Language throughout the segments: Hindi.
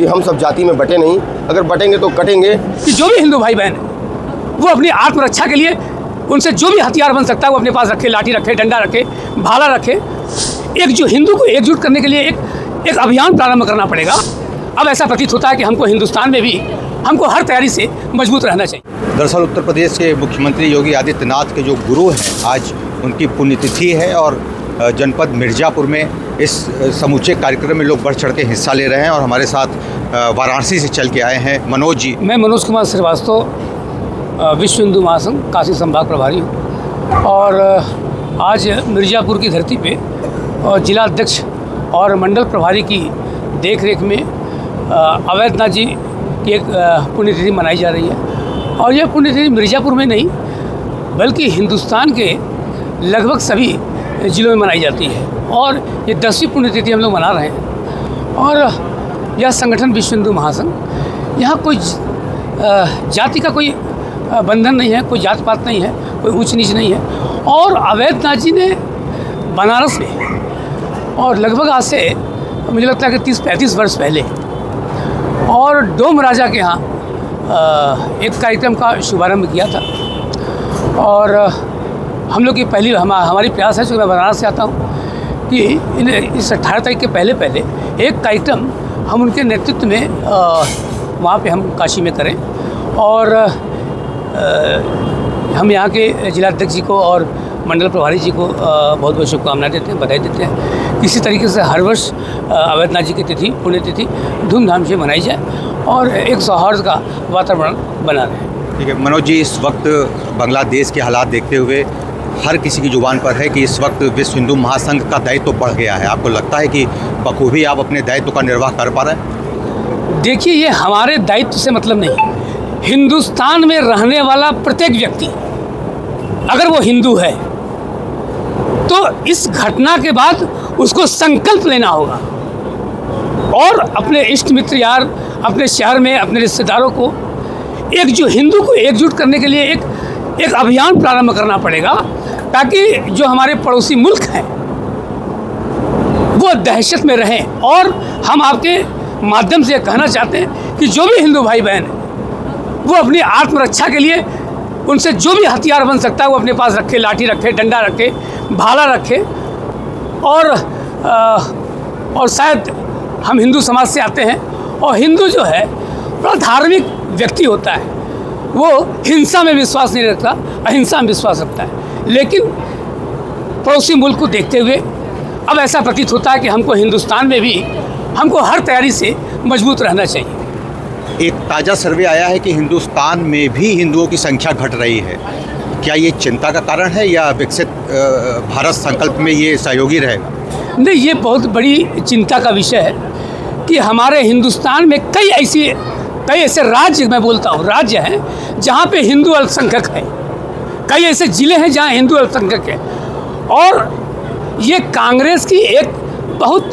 कि हम सब जाति में बटे नहीं, अगर बटेंगे तो कटेंगे। कि जो भी हिंदू भाई बहन है वो अपनी आत्मरक्षा के लिए उनसे जो भी हथियार बन सकता है वो अपने पास रखे, लाठी रखे, डंडा रखे, भाला रखे। एक जो हिंदू को एकजुट करने के लिए एक अभियान प्रारंभ करना पड़ेगा। अब ऐसा प्रतीत होता है कि हमको हिंदुस्तान में भी हमको हर तैयारी से मजबूत रहना चाहिए। दरअसल उत्तर प्रदेश के मुख्यमंत्री योगी आदित्यनाथ के जो गुरु हैं, आज उनकी पुण्यतिथि है और जनपद मिर्ज़ापुर में इस समूचे कार्यक्रम में लोग बढ़ चढ़ के हिस्सा ले रहे हैं। और हमारे साथ वाराणसी से चल के आए हैं मनोज जी। मैं मनोज कुमार श्रीवास्तव, विश्व हिंदू महासंघ काशी संभाग प्रभारी हूँ और आज मिर्ज़ापुर की धरती पे जिला अध्यक्ष और मंडल प्रभारी की देखरेख में अवैधनाथ जी की एक पुण्यतिथि मनाई जा रही है। और यह पुण्यतिथि मिर्ज़ापुर में नहीं बल्कि हिंदुस्तान के लगभग सभी जिलों में मनाई जाती है और ये 10वीं पुण्यतिथि हम लोग मना रहे हैं। और यह संगठन विश्व हिंदू महासंघ, यहाँ कोई जाति का कोई बंधन नहीं है, कोई जात पात नहीं है, कोई ऊंच नीच नहीं है। और अवैधनाथ जी ने बनारस में और लगभग आज से मुझे लगता है कि 30-35 वर्ष पहले और डोम राजा के यहाँ एक कार्यक्रम का शुभारंभ किया था। और हम लोग की पहली हमारी प्रयास है, चूँकि मैं बनारस से आता हूँ, कि इस 18 तारीख के पहले एक कार्यक्रम हम उनके नेतृत्व में वहाँ पे हम काशी में करें। और हम यहाँ के जिलाध्यक्ष जी को और मंडल प्रभारी जी को बहुत बहुत शुभकामनाएं देते हैं, बधाई देते हैं। इसी तरीके से हर वर्ष अवैधनाथ जी की तिथि, पुण्यतिथि धूमधाम से मनाई जाए और एक सौहार्द का वातावरण बना रहे। ठीक है मनोज जी, इस वक्त बांग्लादेश के हालात देखते हुए हर किसी की जुबान पर है कि इस वक्त विश्व हिंदू महासंघ का दायित्व बढ़ गया है। आपको लगता है कि बखूबी आप अपने दायित्व का निर्वाह कर पा रहे हैं? देखिए, ये हमारे दायित्व से मतलब नहीं। हिंदुस्तान में रहने वाला प्रत्येक व्यक्ति अगर वो हिंदू है तो इस घटना के बाद उसको संकल्प लेना होगा और अपने इष्ट मित्र यार, अपने शहर में अपने रिश्तेदारों को हिंदू को एकजुट करने के लिए एक अभियान प्रारंभ करना पड़ेगा, ताकि जो हमारे पड़ोसी मुल्क हैं वो दहशत में रहें। और हम आपके माध्यम से कहना चाहते हैं कि जो भी हिंदू भाई बहन है वो अपनी आत्मरक्षा के लिए उनसे जो भी हथियार बन सकता है वो अपने पास रखे, लाठी रखे, डंडा रखे, भाला रखे। और शायद हम हिंदू समाज से आते हैं और हिंदू जो है बड़ा धार्मिक व्यक्ति होता है, वो हिंसा में विश्वास नहीं रखता, अहिंसा में विश्वास रखता है। लेकिन पड़ोसी मुल्क को देखते हुए अब ऐसा प्रतीत होता है कि हमको हिंदुस्तान में भी हमको हर तैयारी से मजबूत रहना चाहिए। एक ताज़ा सर्वे आया है कि हिंदुस्तान में भी हिंदुओं की संख्या घट रही है। क्या ये चिंता का कारण है या विकसित भारत संकल्प में ये सहयोगी रहेगा? नहीं, ये बहुत बड़ी चिंता का विषय है कि हमारे हिंदुस्तान में कई ऐसे राज्य, मैं बोलता हूँ राज्य हैं जहाँ पे हिंदू अल्पसंख्यक है, कई ऐसे ज़िले हैं जहाँ हिंदू अल्पसंख्यक है। और ये कांग्रेस की एक बहुत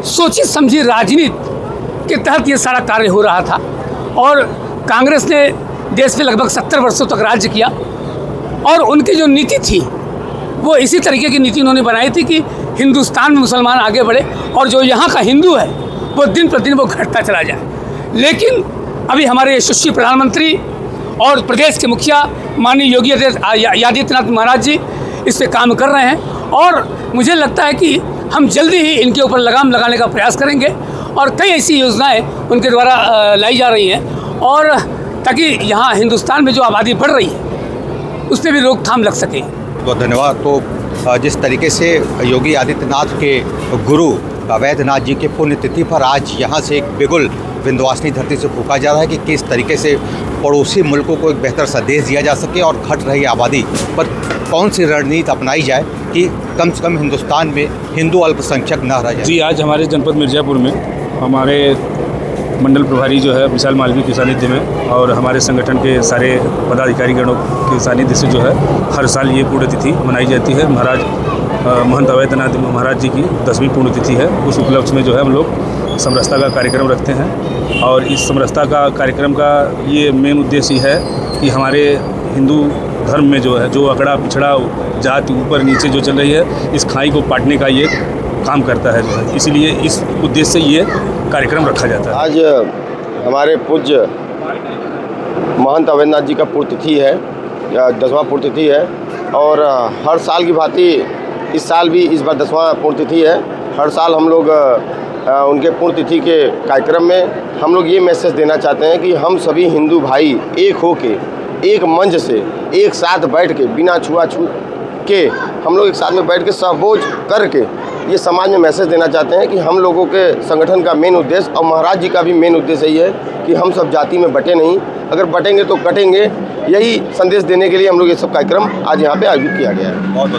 सोची समझी राजनीति के तहत ये सारा कार्य हो रहा था। और कांग्रेस ने देश में लगभग 70 वर्षों तक राज्य किया और उनकी जो नीति थी वो इसी तरीके की नीति उन्होंने बनाई थी कि हिंदुस्तान में मुसलमान आगे बढ़े और जो यहाँ का हिंदू है वो दिन प्रतिदिन वो घटता चला जाए। लेकिन अभी हमारे यशस्वी प्रधानमंत्री और प्रदेश के मुखिया माननीय योगी आदित्यनाथ महाराज जी इस पर काम कर रहे हैं और मुझे लगता है कि हम जल्दी ही इनके ऊपर लगाम लगाने का प्रयास करेंगे और कई ऐसी योजनाएं उनके द्वारा लाई जा रही हैं और ताकि यहाँ हिंदुस्तान में जो आबादी बढ़ रही है उस पर भी रोकथाम लग सके। बहुत धन्यवाद। तो जिस तरीके से योगी आदित्यनाथ के गुरु अवैधनाथ जी के पुण्यतिथि पर आज यहाँ से एक बिगुल विंध्यवासिनी धरती से फूंका जा रहा है कि किस तरीके से पड़ोसी मुल्कों को एक बेहतर संदेश दिया जा सके और घट रही आबादी पर कौन सी रणनीति अपनाई जाए कि कम से कम हिंदुस्तान में हिंदू अल्पसंख्यक न रह जाए। जी, आज हमारे जनपद मिर्ज़ापुर में हमारे मंडल प्रभारी जो है विशाल मालवीय के सानिध्य में और हमारे संगठन के सारे पदाधिकारीगणों के सानिध्य से जो है हर साल ये पुण्यतिथि मनाई जाती है। महाराज महंत अवैधनाथ महाराज जी की 10वीं पुण्यतिथि है। उस उपलक्ष्य में जो है हम लोग समरसता का कार्यक्रम रखते हैं और इस समरसता का कार्यक्रम का ये मेन उद्देश्य है कि हमारे हिंदू धर्म में जो है जो अकड़ा पिछड़ा जाति ऊपर नीचे जो चल रही है, इस खाई को पाटने का ये काम करता है जो है, इसलिए इस उद्देश्य से ये कार्यक्रम रखा जाता है। आज हमारे पूज्य महंत अवैधनाथ जी का पुण्यतिथि है, 10वां पुण्यतिथि है और हर साल की भांति इस साल भी इस बार 10वां पुण्यतिथि है। हर साल हम लोग उनके पुण्यतिथि के कार्यक्रम में हम लोग ये मैसेज देना चाहते हैं कि हम सभी हिंदू भाई एक हो के एक मंच से एक साथ बैठ के बिना छुआछूत के हम लोग एक साथ में बैठ के सहभोज करके ये समाज में मैसेज देना चाहते हैं कि हम लोगों के संगठन का मेन उद्देश्य और महाराज जी का भी मेन उद्देश्य यही है कि हम सब जाति में बटे नहीं, अगर बटेंगे तो कटेंगे। यही संदेश देने के लिए हम लोग ये सब कार्यक्रम आज यहाँ पे आयोजित किया गया है। बहुत